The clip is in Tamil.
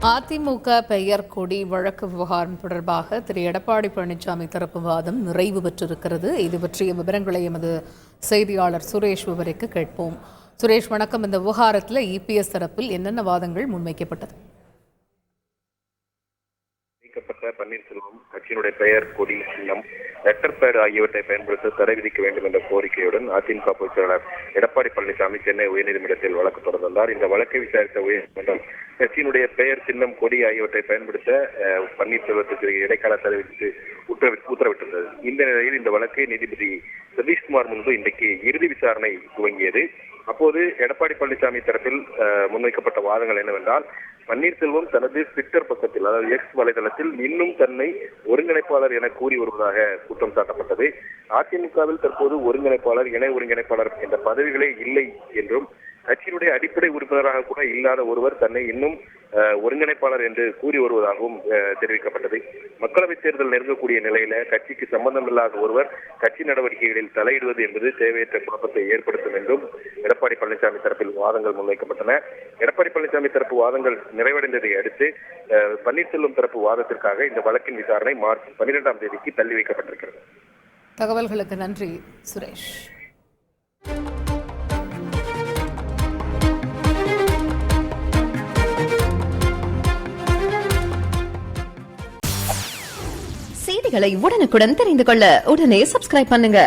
அதிமுக பெயர் கொடி வழக்கு விவகாரம் தொடர்பாக திரு எடப்பாடி பழனிசாமி தரப்பு வாதம் நிறைவு பெற்றிருக்கிறது. இது பற்றிய விவரங்களை எமது செய்தியாளர் சுரேஷ் விவரிக்க கேட்போம். சுரேஷ் வணக்கம். இந்த விவகாரத்தில் இபிஎஸ் தரப்பில் என்னென்ன வாதங்கள் முன்வைக்கப்பட்டது? பன்னீர்செல்வம் கட்சியினுடைய பெயர், கொடி, சின்னம், லெட்டர் பேட் ஆகியவற்றை பயன்படுத்த தடை விதிக்க வேண்டும் என்ற கோரிக்கையுடன் அதிமுக பொதுச் செயலாளர் எடப்பாடி பழனிசாமி சென்னை உயர்நீதிமன்றத்தில் வழக்கு தொடர்ந்தார். இந்த வழக்கை விசாரித்த உயர்நீதிமன்றம் கட்சியினுடைய பெயர், சின்னம், கொடி ஆகியவற்றை பயன்படுத்த பன்னீர்செல்வத்துக்கு இடைக்கால தடை விதித்து உத்தரவிட்டிருந்தது. இந்த நிலையில் இந்த வழக்கை நீதிபதி சதீஷ்குமார் முன்பு இன்றைக்கு இறுதி விசாரணை துவங்கியது. அப்போது எடப்பாடி பழனிசாமி தரப்பில் முன்வைக்கப்பட்ட வாதங்கள் என்னவென்றால், பன்னீர்செல்வம் தனது ட்விட்டர் பக்கத்தில், அதாவது எக்ஸ் வலைதளத்தில் இன்னும் தன்னை ஒருங்கிணைப்பாளர் என கூறி வருவதாக குற்றம் சாட்டப்பட்டது. அதிமுகவில் தற்போது ஒருங்கிணைப்பாளர், இணை ஒருங்கிணைப்பாளர் என்ற பதவிகளே இல்லை என்றும், கட்சியினுடைய அடிப்படை உறுப்பினராக கூட இல்லாத ஒருவர் தன்னை இன்னும் ஒருங்கிணைப்பாளர் என்று கூறி வருவதாகவும் தெரிவிக்கப்பட்டது. மக்களவைத் தேர்தல் நெருங்கக்கூடிய நிலையில கட்சிக்கு சம்பந்தம் இல்லாத ஒருவர் கட்சி நடவடிக்கைகளில் தலையிடுவது என்பது தேவையற்ற குழப்பத்தை ஏற்படுத்தும் என்றும் எடப்பாடி பழனிசாமி தரப்பில் வாதங்கள் முன்வைக்கப்பட்டன. எடப்பாடி பழனிசாமி தரப்பு வாதங்கள் நிறைவடைந்ததை அடுத்து பன்னீர்செல்வம் தரப்பு வாதத்திற்காக இந்த வழக்கின் விசாரணை மார்ச் 12ஆம் தேதிக்கு தள்ளி வைக்கப்பட்டிருக்கிறது. தகவல்களுக்கு நன்றி சுரேஷ். செய்திகளை உடனுக்குடன் தெரிந்து கொள்ள உடனே சப்ஸ்கிரைப் பண்ணுங்க.